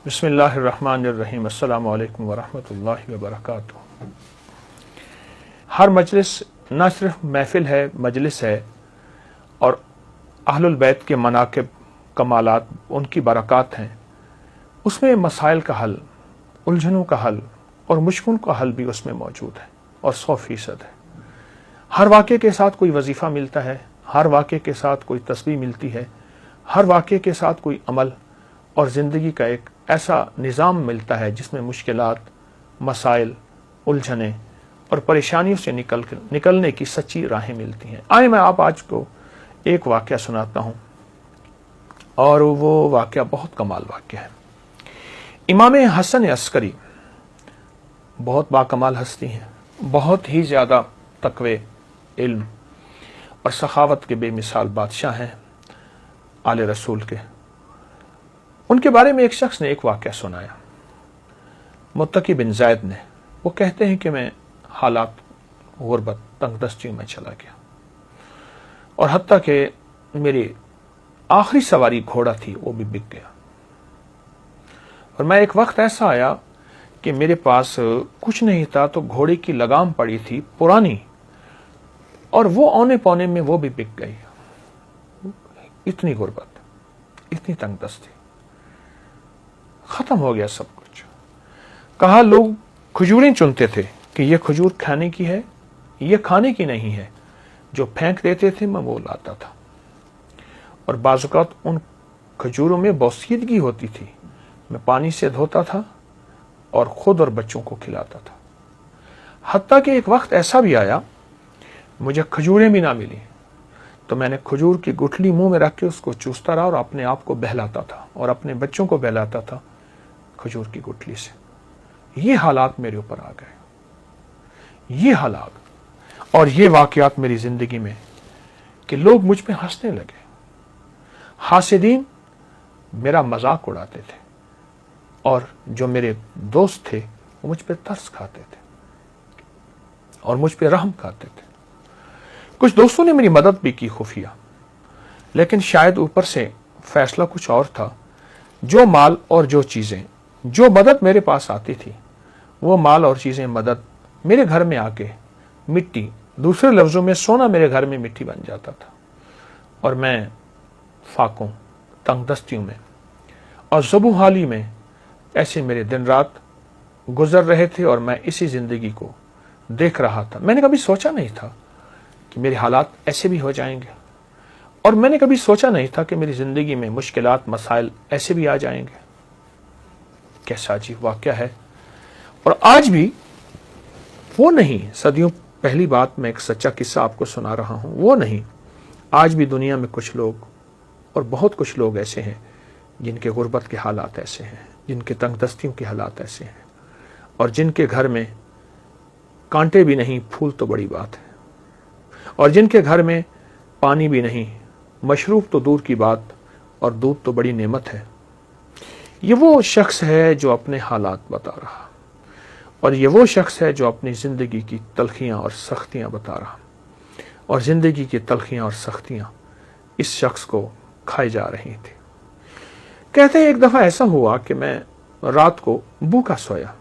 بسم اللہ الرحمن الرحیم۔ السلام علیکم ورحمۃ اللہ وبرکاتہ۔ ہر مجلس نہ صرف محفل ہے، مجلس ہے، اور اہل البیت کے مناقب، کمالات، ان کی برکات ہیں۔ اس میں مسائل کا حل، الجھنوں کا حل اور مشکلوں کا حل بھی اس میں موجود ہے، اور 100% ہے۔ ہر واقعے کے ساتھ کوئی وظیفہ ملتا ہے، ہر واقعے کے ساتھ کوئی تسبیح ملتی ہے، ہر واقعے کے ساتھ کوئی عمل اور زندگی کا ایک ایسا نظام ملتا ہے جس میں مشکلات، مسائل، الجھنیں اور پریشانیوں سے نکلنے کی سچی راہیں ملتی ہیں۔ آئے میں آپ آج کو ایک واقعہ سناتا ہوں، اور وہ واقعہ بہت کمال واقعہ ہے۔ امام حسن عسکری بہت باکمال ہستی ہیں، بہت ہی زیادہ تقوی، علم اور سخاوت کے بے مثال بادشاہ ہیں، آل رسول کے۔ ان کے بارے میں ایک شخص نے ایک واقعہ سنایا، متقی بن زید نے۔ وہ کہتے ہیں کہ میں حالات غربت، تنگ دستیوں میں چلا گیا، اور حتیٰ کہ میری آخری سواری گھوڑا تھی وہ بھی بک گیا، اور میں ایک وقت ایسا آیا کہ میرے پاس کچھ نہیں تھا، تو گھوڑے کی لگام پڑی تھی پرانی، اور وہ اونے پونے میں وہ بھی بک گئی۔ اتنی غربت، اتنی تنگ دستی، ختم ہو گیا سب کچھ۔ کہا لوگ کھجوریں چنتے تھے کہ یہ کھجور کھانے کی ہے، یہ کھانے کی نہیں ہے، جو پھینک دیتے تھے میں وہ لاتا تھا، اور بعض اوقات ان کھجوروں میں بوسیدگی ہوتی تھی، میں پانی سے دھوتا تھا اور خود اور بچوں کو کھلاتا تھا۔ حتیٰ کہ ایک وقت ایسا بھی آیا مجھے کھجوریں بھی نہ ملی، تو میں نے کھجور کی گٹھلی منہ میں رکھ کے اس کو چوستا رہا اور اپنے آپ کو بہلاتا تھا اور اپنے بچوں کو بہلاتا تھا کھجور کی گٹھلی سے۔ یہ حالات میرے اوپر آ گئے، یہ حالات اور یہ واقعات میری زندگی میں، کہ لوگ مجھ پہ ہنسنے لگے۔ حاسدین میرا مذاق اڑاتے تھے، اور جو میرے دوست تھے وہ مجھ پہ ترس کھاتے تھے اور مجھ پہ رحم کھاتے تھے۔ کچھ دوستوں نے میری مدد بھی کی خفیہ، لیکن شاید اوپر سے فیصلہ کچھ اور تھا۔ جو مال اور جو چیزیں، جو مدد میرے پاس آتی تھی، وہ مال اور چیزیں، مدد میرے گھر میں آ کے مٹی، دوسرے لفظوں میں سونا میرے گھر میں مٹی بن جاتا تھا، اور میں فاقوں، تنگ دستیوں میں اور زبوں حالی میں ایسے میرے دن رات گزر رہے تھے، اور میں اسی زندگی کو دیکھ رہا تھا۔ میں نے کبھی سوچا نہیں تھا کہ میرے حالات ایسے بھی ہو جائیں گے، اور میں نے کبھی سوچا نہیں تھا کہ میری زندگی میں مشکلات، مسائل ایسے بھی آ جائیں گے۔ کیسا عجیب واقعہ ہے۔ اور آج بھی وہ نہیں، صدیوں پہلی بات، میں ایک سچا قصہ آپ کو سنا رہا ہوں، وہ نہیں، آج بھی دنیا میں کچھ لوگ، اور بہت کچھ لوگ ایسے ہیں جن کے غربت کے حالات ایسے ہیں، جن کے تنگ دستیوں کے حالات ایسے ہیں، اور جن کے گھر میں کانٹے بھی نہیں، پھول تو بڑی بات ہے، اور جن کے گھر میں پانی بھی نہیں، مشروب تو دور کی بات، اور دودھ تو بڑی نعمت ہے۔ یہ وہ شخص ہے جو اپنے حالات بتا رہا، اور یہ وہ شخص ہے جو اپنی زندگی کی تلخیاں اور سختیاں بتا رہا، اور زندگی کی تلخیاں اور سختیاں اس شخص کو کھائی جا رہی تھی۔ کہتے ہیں ایک دفعہ ایسا ہوا کہ میں رات کو بھوکا سویا،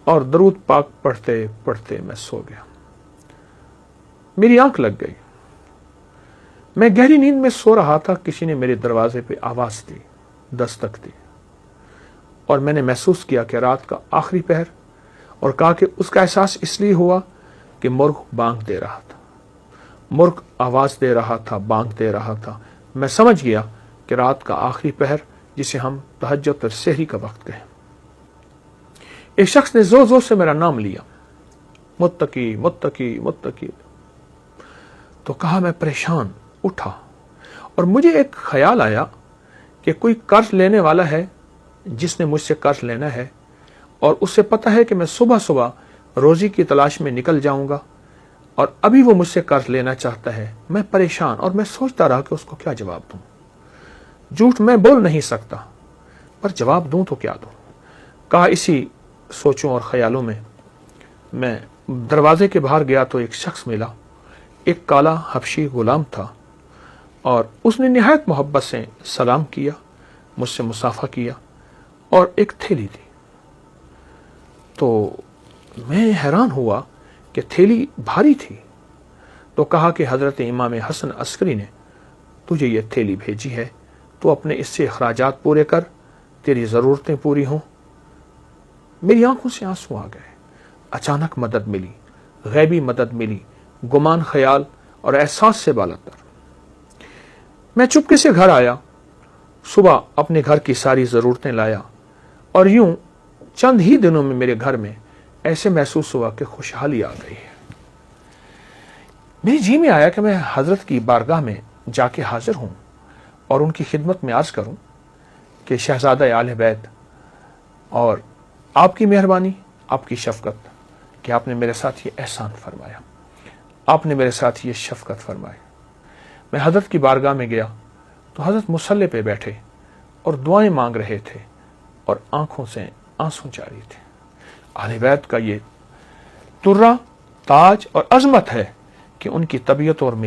اور درود پاک پڑھتے پڑھتے میں سو گیا۔ میری آنکھ لگ گئی، میں گہری نیند میں سو رہا تھا، کسی نے میرے دروازے پہ آواز دی، دستک دی، اور میں نے محسوس کیا کہ رات کا آخری پہر، اور کہا کہ اس کا احساس اس لیے ہوا کہ مرغ بانگ دے رہا تھا، مرغ آواز دے رہا تھا، بانگ دے رہا تھا۔ میں سمجھ گیا کہ رات کا آخری پہر، جسے ہم تہجد اور سحری کا وقت کہیں۔ ایک شخص نے زور زور سے میرا نام لیا، متقی متقی متقی، تو کہا میں پریشان اٹھا، اور مجھے ایک خیال آیا کہ کوئی قرض لینے والا ہے جس نے مجھ سے قرض لینا ہے، اور اسے پتہ ہے کہ میں صبح صبح روزی کی تلاش میں نکل جاؤں گا، اور ابھی وہ مجھ سے قرض لینا چاہتا ہے۔ میں پریشان، اور میں سوچتا رہا کہ اس کو کیا جواب دوں۔ جھوٹ میں بول نہیں سکتا، پر جواب دوں تو کیا دوں۔ کہا اسی سوچوں اور خیالوں میں دروازے کے باہر گیا تو ایک شخص ملا، ایک کالا حبشی غلام تھا، اور اس نے نہایت محبت سے سلام کیا، مجھ سے مصافحہ کیا، اور ایک تھیلی تھی. تو میں حیران ہوا کہ تھیلی بھاری تھی. تو کہا کہ حضرت امام حسن عسکری نے تجھے یہ تھیلی بھیجی ہے، تو اپنے اس سے اخراجات پورے کر، تیری ضرورتیں پوری ہوں. میری آنکھوں سے آنسو آ گئے. اچانک مدد ملی، غیبی مدد ملی، گمان خیال اور احساس سے بالاتر. میں چپکے سے گھر آیا، صبح اپنے گھر کی ساری ضرورتیں لایا، اور یوں چند ہی دنوں میں میرے گھر میں ایسے محسوس ہوا کہ خوشحالی آ گئی ہے. میری جی میں آیا کہ میں حضرت کی بارگاہ میں جا کے حاضر ہوں اور ان کی خدمت میں عرض کروں کہ شہزادہ آل بیت، اور آپ کی مہربانی، آپ کی شفقت کہ آپ نے میرے ساتھ یہ احسان فرمایا، آپ نے میرے ساتھ یہ شفقت فرمائی. میں حضرت کی بارگاہ میں گیا تو حضرت مصلی پہ بیٹھے اور دعائیں مانگ رہے تھے اور آنکھوں سے آنسو جاری تھے. اہل بیت کا یہ ترا، تاج اور عظمت ہے کہ ان کی طبیعتوں اور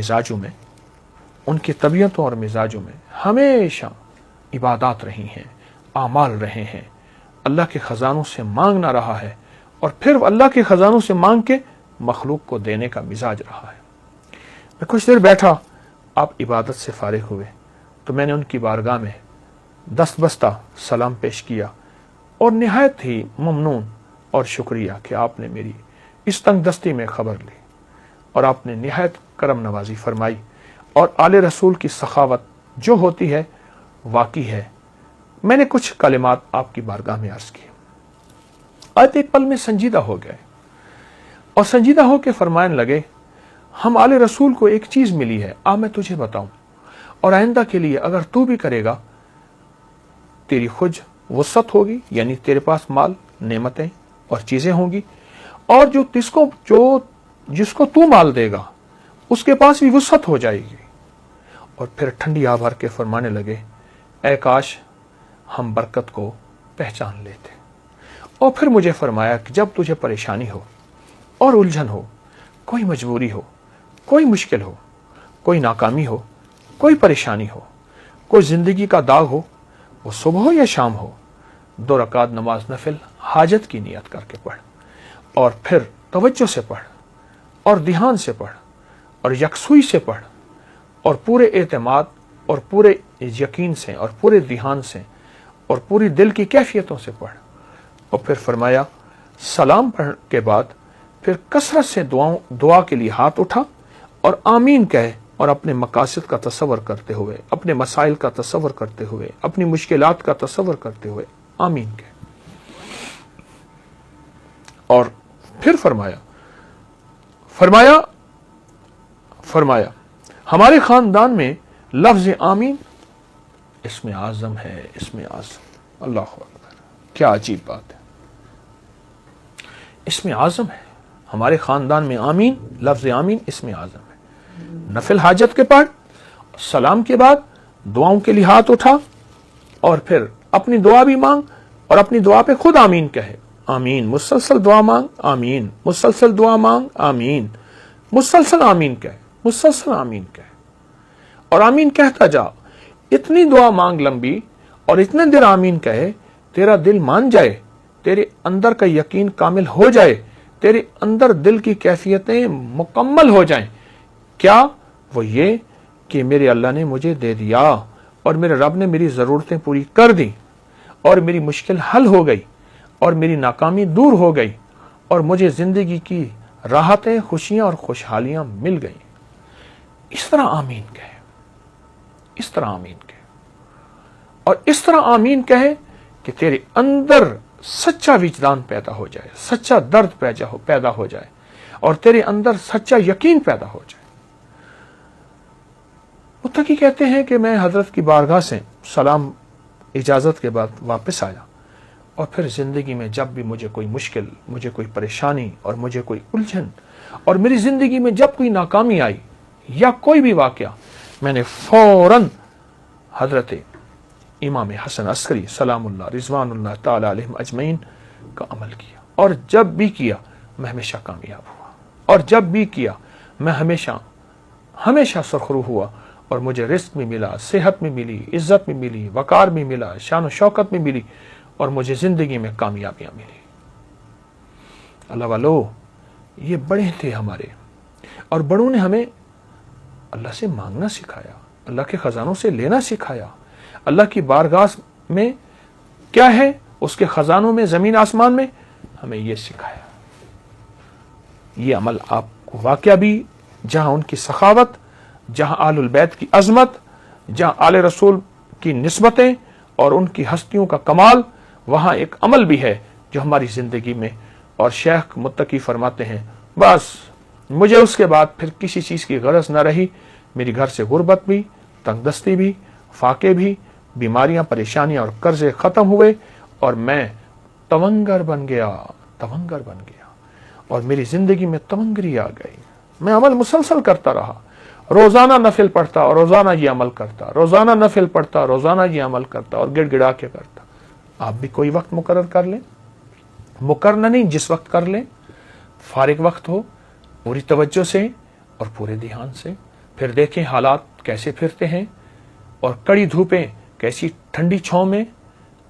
مزاجوں میں ہمیشہ عبادات رہی ہیں، اعمال رہے ہیں، اللہ کے خزانوں سے مانگنا رہا ہے، اور پھر اللہ کے خزانوں سے مانگ کے مخلوق کو دینے کا مزاج رہا ہے. میں کچھ دیر بیٹھا، آپ عبادت سے فارغ ہوئے تو میں نے ان کی بارگاہ میں دست بستہ سلام پیش کیا اور نہایت ہی ممنون اور شکریہ کہ آپ نے میری اس تنگ دستی میں خبر لی اور آپ نے نہایت کرم نوازی فرمائی، اور آل رسول کی سخاوت جو ہوتی ہے واقعی ہے. میں نے کچھ کلمات آپ کی بارگاہ میں عرض کی. آیت ایک پل میں سنجیدہ ہو گئے اور سنجیدہ ہو کے فرمانے لگے، ہم آل رسول کو ایک چیز ملی ہے، میں تجھے بتاؤں، اور آئندہ کے لیے اگر تو بھی کرے گا تیری خود وسعت ہوگی، یعنی تیرے پاس مال، نعمتیں اور چیزیں ہوں گی، اور جس کو تو مال دے گا اس کے پاس بھی وسعت ہو جائے گی. اور پھر ٹھنڈی آہ بھر کے فرمانے لگے، اے کاش ہم برکت کو پہچان لیتے. اور پھر مجھے فرمایا کہ جب تجھے پریشانی ہو اور الجھن ہو، کوئی مجبوری ہو، کوئی مشکل ہو، کوئی ناکامی ہو، کوئی پریشانی ہو، کوئی زندگی کا داغ ہو، وہ صبح ہو یا شام ہو، 2 رکعت نماز نفل حاجت کی نیت کر کے پڑھ، اور پھر توجہ سے پڑھ اور دھیان سے پڑھ اور یکسوئی سے پڑھ اور پورے اعتماد اور پورے یقین سے اور پورے دھیان سے اور پوری دل کی کیفیتوں سے پڑھ. اور پھر فرمایا سلام پڑھ کے بعد پھر کثرت سے دعا کے لیے ہاتھ اٹھا اور آمین کہے، اور اپنے مقاصد کا تصور کرتے ہوئے، اپنے مسائل کا تصور کرتے ہوئے، اپنی مشکلات کا تصور کرتے ہوئے آمین کہے. اور پھر فرمایا ہمارے خاندان میں لفظ آمین اسم اعظم ہے، اسم اعظم. اللہ اکبر، کیا عجیب بات ہے. اسم اعظم ہے ہمارے خاندان میں، آمین، لفظ آمین اسم اعظم ہے. نفل حاجت کے پڑھ، سلام کے بعد دعاؤں کے لیے ہاتھ اٹھا، اور پھر اپنی دعا بھی مانگ اور اپنی دعا پہ خود آمین کہے. آمین، مسلسل دعا مانگ، آمین، مسلسل دعا مانگ، آمین، مسلسل آمین کہے، مسلسل آمین کہے، اور آمین کہتا جا. اتنی دعا مانگ لمبی اور اتنے دیر آمین کہے، تیرا دل مان جائے، تیرے اندر کا یقین کامل ہو جائے، تیرے اندر دل کی کیفیتیں مکمل ہو جائیں. کیا؟ وہ یہ کہ میرے اللہ نے مجھے دے دیا اور میرے رب نے میری ضرورتیں پوری کر دی اور میری مشکل حل ہو گئی اور میری ناکامی دور ہو گئی اور مجھے زندگی کی راحتیں، خوشیاں اور خوشحالیاں مل گئیں. اس طرح آمین کہے، اس طرح آمین کہے، اور اس طرح آمین کہے کہ تیرے اندر سچا وجدان پیدا ہو جائے، سچا درد پیدا ہو جائے، اور تیرے اندر سچا یقین پیدا ہو جائے. متقی کہتے ہیں کہ میں حضرت کی بارگاہ سے سلام اجازت کے بعد واپس آیا، اور پھر زندگی میں جب بھی مجھے کوئی مشکل، مجھے کوئی پریشانی اور مجھے کوئی الجھن، اور میری زندگی میں جب کوئی ناکامی آئی یا کوئی بھی واقعہ، میں نے فوراً حضرت امام حسن عسکری سلام اللہ رضوان اللہ تعالی علیہم اجمعین کا عمل کیا، اور جب بھی کیا میں ہمیشہ کامیاب ہوا، اور جب بھی کیا میں ہمیشہ سرخرو ہوا، اور مجھے رزق بھی ملا، صحت بھی ملی، عزت بھی ملی، وقار بھی ملا، شان و شوکت بھی ملی، اور مجھے زندگی میں کامیابیاں ملی۔ اللہ والو، یہ بڑے تھے ہمارے، اور بڑوں نے ہمیں اللہ سے مانگنا سکھایا، اللہ کے خزانوں سے لینا سکھایا۔ اللہ کی بارگاہ میں کیا ہے، اس کے خزانوں میں، زمین آسمان میں، ہمیں یہ سکھایا۔ یہ عمل آپ کو واقعہ بھی، جہاں ان کی سخاوت، جہاں آل البیت کی عظمت، جہاں آل رسول کی نسبتیں اور ان کی ہستیوں کا کمال، وہاں ایک عمل بھی ہے جو ہماری زندگی میں، اور شیخ متقی فرماتے ہیں بس مجھے اس کے بعد پھر کسی چیز کی غرض نہ رہی، میری گھر سے غربت بھی، تنگ دستی بھی، فاقے بھی، بیماریاں، پریشانیاں اور قرضے ختم ہوئے، اور میں تونگر بن گیا، اور میری زندگی میں تونگری آ گئی۔ میں عمل مسلسل کرتا رہا، روزانہ نفل پڑھتا اور روزانہ یہ عمل کرتا، روزانہ نفل پڑھتا، روزانہ یہ عمل کرتا، اور گڑ گڑا کے کرتا۔ آپ بھی کوئی وقت مقرر کر لیں، مقرر نہیں، جس وقت کر لیں، فارغ وقت ہو، پوری توجہ سے اور پورے دھیان سے، پھر دیکھیں حالات کیسے پھرتے ہیں، اور کڑی دھوپیں کیسی ٹھنڈی چھاؤں میں،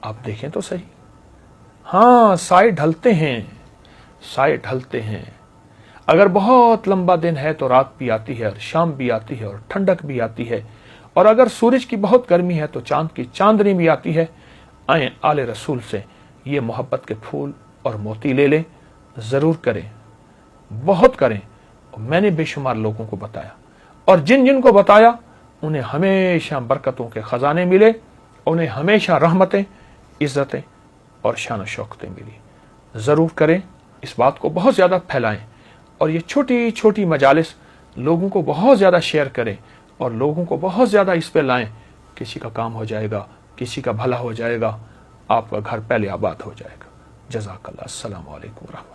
آپ دیکھیں تو صحیح۔ ہاں، سائے ڈھلتے ہیں، اگر بہت لمبا دن ہے تو رات بھی آتی ہے، اور شام بھی آتی ہے، اور ٹھنڈک بھی آتی ہے، اور اگر سورج کی بہت گرمی ہے تو چاند کی چاندنی بھی آتی ہے۔ آئیں آل رسول سے یہ محبت کے پھول اور موتی لے لیں، ضرور کریں، بہت کریں۔ میں نے بے شمار لوگوں کو بتایا، اور جن جن کو بتایا انہیں ہمیشہ برکتوں کے خزانے ملے، انہیں ہمیشہ رحمتیں، عزتیں اور شان و شوکتیں ملی۔ ضرور کریں، اس بات کو بہت زیادہ پھیلائیں، اور یہ چھوٹی چھوٹی مجالس لوگوں کو بہت زیادہ شیئر کریں، اور لوگوں کو بہت زیادہ اس پہ لائیں۔ کسی کا کام ہو جائے گا، کسی کا بھلا ہو جائے گا، آپ کا گھر پہلے آباد ہو جائے گا۔ جزاک اللہ۔ السلام علیکم ورحمۃ اللہ۔